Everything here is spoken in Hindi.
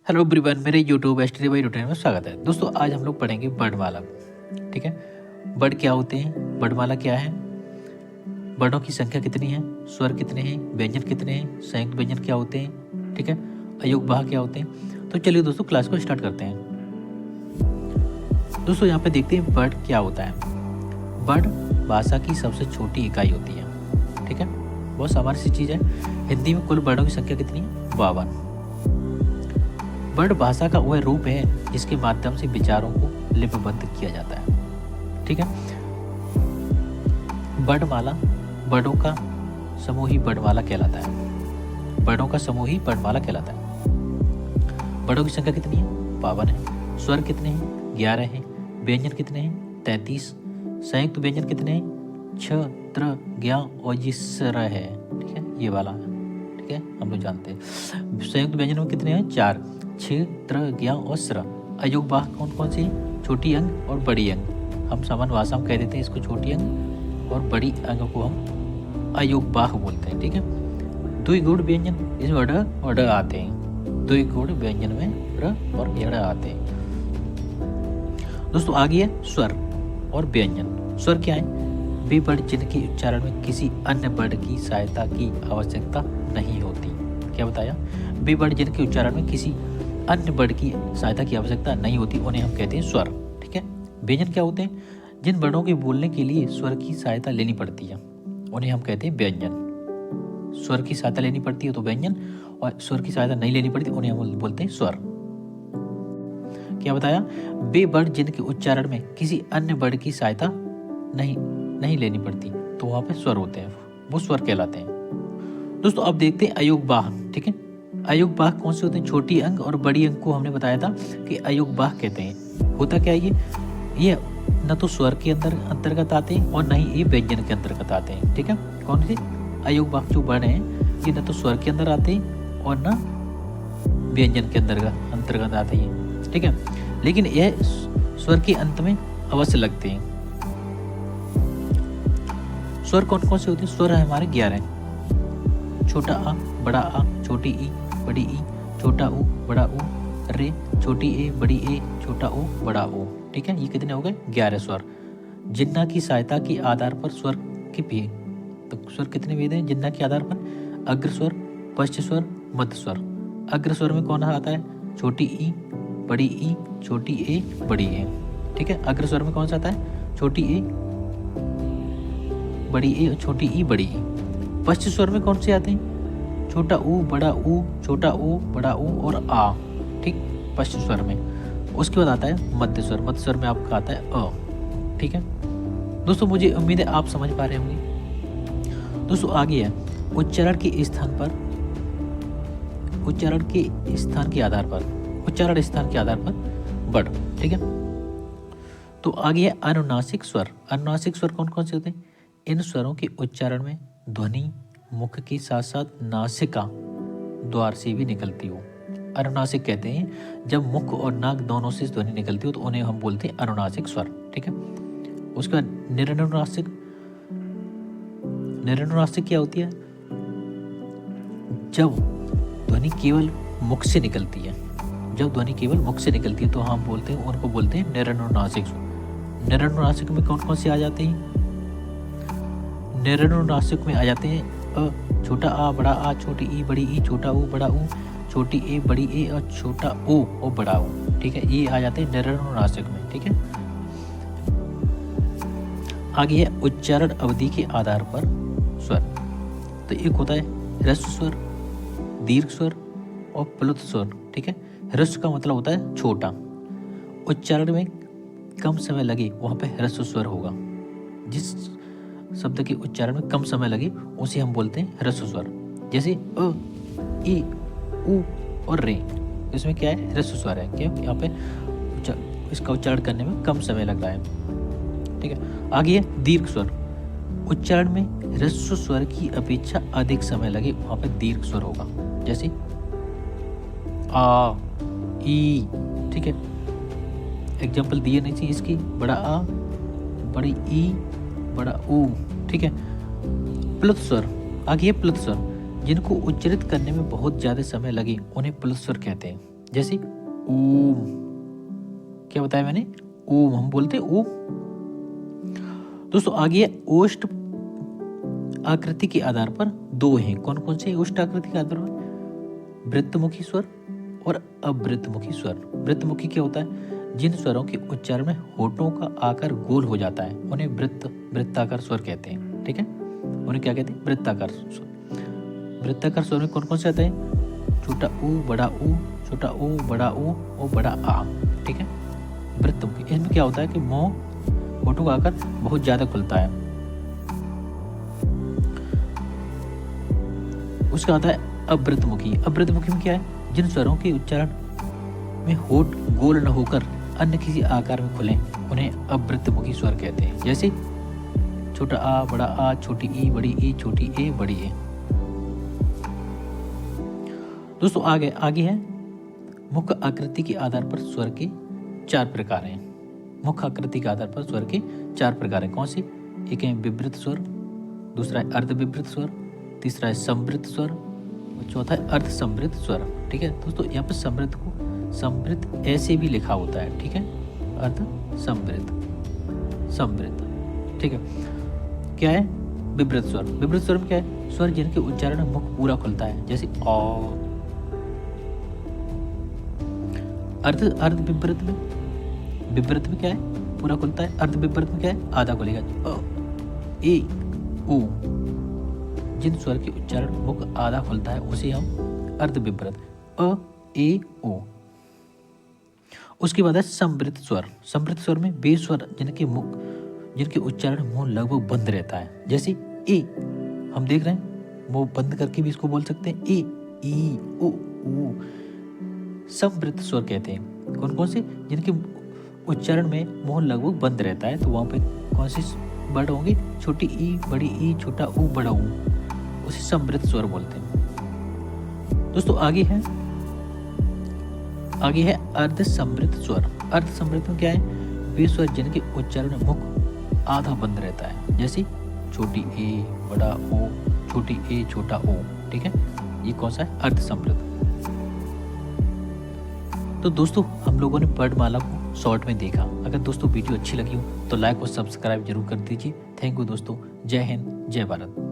हेलो एवरीवन, मेरे यूट्यूब स्टडी बाई रूटीन में स्वागत है। दोस्तों आज हम लोग पढ़ेंगे वर्णमाला। ठीक है, वर्ड क्या होते हैं, वर्णमाला क्या है, वर्णों की संख्या कितनी है, स्वर कितने हैं, व्यंजन कितने हैं, संयुक्त व्यंजन क्या होते हैं, ठीक है, अयोग भाग क्या होते हैं। तो चलिए दोस्तों क्लास को स्टार्ट करते हैं। दोस्तों यहाँ पे देखते हैं वर्ड क्या होता है। वर्ड भाषा की सबसे छोटी इकाई होती है। ठीक है, बहुत सामान्य सी चीज़ है। हिंदी में कुल वर्डों की संख्या कितनी है? 52। वर्ड भाषा का वह रूप है जिसके माध्यम से विचारों को लिपिबद्ध किया जाता है। ठीक है, वर्णमाला वर्डों का समूह ही वर्णमाला कहलाता है। वर्डों का समूह ही वर्णमाला कहलाता है। वर्डों की संख्या कितनी है? 52 है। स्वर कितने हैं? 11 हैं। व्यंजन कितने हैं? 33। संयुक्त व्यंजन कितने हैं? 6, त्र, ज्ञ और जिस्र है। ठीक है, ये वाला है। ठीक है, हम लोग जानते हैं। संयुक्त व्यंजन में कितने हैं? 4, 6, त्र, ज्ञ और स्र। अयोग भाग कौन कौन सी? छोटी अंग और बड़ी अंग। हम सामान्य भाषा में कह देते हैं इसको छोटी अंग, और बड़ी अंग को हम अयोग भाग बोलते हैं। ठीक है, द्विगुण व्यंजन इसमें ड आते हैं। द्विगुण व्यंजन में र और ड़ आते हैं। दोस्तों आगे है स्वर और व्यंजन। स्वर क्या है? वे वर्ड जिनके उच्चारण में किसी अन्य वर्ड की सहायता की आवश्यकता नहीं होती। क्या बताया? वे वर्ड जिनके उच्चारण में किसी अन्य वर्ड की सहायता की आवश्यकता नहीं होती उन्हें हम कहते हैं स्वर। ठीक है, व्यंजन क्या होते हैं? जिन वर्णों के बोलने के लिए स्वर की सहायता लेनी पड़ती है उन्हें हम कहते हैं व्यंजन। स्वर की सहायता लेनी पड़ती है तो व्यंजन, और स्वर की सहायता नहीं लेनी पड़ती उन्हें हम बोलते हैं स्वर। क्या बताया? वे वर्ड जिनके उच्चारण में किसी अन्य वर्ड की सहायता नहीं लेनी पड़ती तो वहां पे स्वर होते हैं, वो स्वर कहलाते हैं। दोस्तों अब देखते हैं अयोग भाग। ठीक है, अयोग भाग कौन से होते हैं? छोटी अंग और बड़ी अंग को हमने बताया था कि अयोग भाग कहते हैं। होता क्या है ये न तो स्वर के अंतर्गत आते हैं और न ही ये व्यंजन के अंतर्गत आते हैं। ठीक है, कौन से अयोग भाग जो वर्ण हैं ये न तो स्वर के अंदर आते हैं और न व्यंजन के अंतर्गत आते हैं। ठीक है, लेकिन यह स्वर के अंत में अवश्य लगते हैं। स्वर कौन कौन से होते हैं? स्वर है हमारे 11। छोटा आ, बड़ा आ, छोटी ई, बड़ी ई, छोटा ऊ, बड़ा ऊ, रे, छोटी ए, बड़ी ए, छोटा ओ, बड़ा ओ। ठीक है, ये कितने हो गए? 11 स्वर। जिन्ना की सहायता के आधार पर स्वर के भी तो स्वर कितने भेद हैं? जिन्ना के आधार पर अग्र स्वर, पश्च स्वर, मध्य स्वर। अग्र स्वर में कौन आता है? छोटी ई, बड़ी ई, छोटी ए, बड़ी ए। ठीक है, अग्र स्वर में कौन सा आता है? छोटी ए, बड़ी ए, छोटी ई, बड़ी ई। पश्च स्वर में कौन से आते हैं? छोटा ऊ, बड़ा ऊ, छोटा ओ, बड़ा ओ और आ। ठीक, पश्च स्वर में। उसके बाद आता है मध्य स्वर। मध्य स्वर में आपका आता है अ। ठीक है दोस्तों, मुझे उम्मीद है आप समझ पा रहे होंगे। दोस्तों आगे है उच्चारण के स्थान के आधार पर वर्ड। ठीक है, तो आगे है अनुनासिक स्वर। अनुनासिक स्वर कौन कौन से होते हैं? इन स्वरों के उच्चारण में ध्वनि मुख के साथ साथ नासिका द्वार से भी निकलती हो। अनुनासिक कहते हैं जब मुख और नाक दोनों से ध्वनि निकलती हो तो उन्हें हम बोलते हैं अनुनासिक स्वर। ठीक है, उसके बाद निरनुनासिक। निरनुनासिक क्या होती है? जब ध्वनि केवल मुख से निकलती है। जब ध्वनि केवल मुख से निकलती है तो हम बोलते हैं, उनको बोलते हैं निरनुनासिक स्वर। निरनुनासिक में कौन कौन से आ जाते हैं? निरनुनासिक में आ जाते हैं अ, छोटा आ, बड़ा आ, छोटी ई, बड़ी ई, छोटा ऊ, बड़ा ऊ, छोटी ए, बड़ी ए और छोटा ओ और बड़ा ओ। ठीक है, ये आ जाते हैं निरनुनासिक में। ठीक है, आगे है उच्चारण अवधि के आधार पर स्वर। तो एक होता है ह्रस्व स्वर, दीर्घ स्वर और प्लुत स्वर। ठीक है, ह्रस्व का मतलब होता है छोटा। उच्चारण में कम समय लगे वहां पे ह्रस्व स्वर होगा। जिस शब्द के उच्चारण में कम समय लगे उसे हम बोलते हैं ह्रस्व स्वर। जैसे अ, ई, उ और रे, इसमें क्या है? ह्रस्व स्वर है। क्यों? यहाँ पे इसका उच्चारण करने में कम समय लग रहा है। ठीक है, आगे है दीर्घ स्वर। उच्चारण में ह्रस्व स्वर की अपेक्षा अधिक समय लगे वहां पे दीर्घ स्वर होगा। जैसे आ, ई। ठीक है, एग्जाम्पल दिए नहीं चाहिए इसकी। बड़ा आ, बड़ी ई, बड़ा ऊ। ठीक है, प्लुत स्वर। आगे है प्लुत स्वर। जिनको उच्चारित करने में बहुत ज्यादा समय लगे उन्हें प्लुत स्वर कहते हैं। जैसे ओम, क्या बताया मैंने, ओम हम बोलते हैं ओम। दोस्तों आगे है ओष्ठ आकृति के आधार पर दो हैं। कौन कौन से ओष्ठ आकृति के आधार पर? वृत्तमुखी स्वर और अवृत्तमुखी स्वर। वृत्तमुखी क्या होता है? जिन स्वरों के उच्चारण में होठों का आकार गोल हो जाता है उन्हें वृत्ताकार स्वर कहते हैं। ठीक है, उन्हें क्या कहते हैं? वृत्ताकार स्वर। वृत्ताकार स्वर में कौन कौन से आते हैं? छोटा ऊ, बड़ा ऊ, छोटा ऊ, बड़ा ऊ और बड़ा आ। ठीक है, वृत्तमुखी। इसमें क्या होता है कि मुंह, होठों का आकार बहुत ज्यादा खुलता है। उसका आता है अवृत्तमुखी। अवृत्तमुखी में क्या है? जिन स्वरों के उच्चारण में होठ गोल न होकर अन्य किसी आकार में खुले उन्हें अवृत्तमुखी स्वर कहते हैं। जैसे छोटा आ, बड़ा आ, छोटी ई, बड़ी ई, छोटी ए, बड़ी ए। दोस्तों आगे है मुख्य आकृति के आधार पर स्वर के 4 प्रकार हैं। मुख्य आकृति के आधार पर स्वर के 4 प्रकार हैं। कौन से? एक है विवृत स्वर, दूसरा है अर्धविवृत स्वर, तीसरा है समवृत स्वर और चौथा है अर्ध समवृत स्वर। ठीक है दोस्तों, यहाँ पर समवृत को समवृत ऐसे भी लिखा होता है। ठीक है, अर्ध समवृत, समवृत। ठीक है, क्या है? विवृत स्वर। विवृत स्वर में क्या है? स्वर जिनके उच्चारण में मुख पूरा खुलता है, जैसे अ। अर्ध विवृत में, विवृत में क्या है? पूरा खुलता है। अर्ध विवृत में क्या है? आधा खुलेगा, अ, ए, ओ। जिन स्वर के उच्चारण मुख आधा खुलता है उसे हम अर्ध विवृत, अ, ए, ओ। उसके बाद है समवृत स्वर। समवृत स्वर में वे स्वर जिनके उच्चारण मुंह लगभग बंद रहता है, जैसे ए। हम देख रहे हैं मुंह बंद करके भी इसको बोल सकते हैं, ए, ई, ओ, ऊ। समवृत स्वर कहते हैं। कौन कौन से? जिनके उच्चारण में मुंह लगभग बंद रहता है, तो वहां पे कौन सी वर्ड होंगे? छोटी ई, बड़ी ई, छोटा ऊ, बड़ा ऊ। उसे समवृत स्वर बोलते हैं। दोस्तों आगे है अर्ध समवृत स्वर। अर्ध समवृत में क्या है? वे स्वर जिनके उच्चारण में मुख आधा बंद रहता है, जैसे छोटी ए, बड़ा ओ, छोटी ए, छोटा ओ। ठीक है, ये कौन सा है? अर्ध समवृत। तो दोस्तों हम लोगों ने वर्णमाला को शॉर्ट में देखा। अगर दोस्तों वीडियो अच्छी लगी हो तो लाइक और सब्सक्राइब जरूर कर दीजिए। थैंक यू दोस्तों। जय हिंद, जय भारत।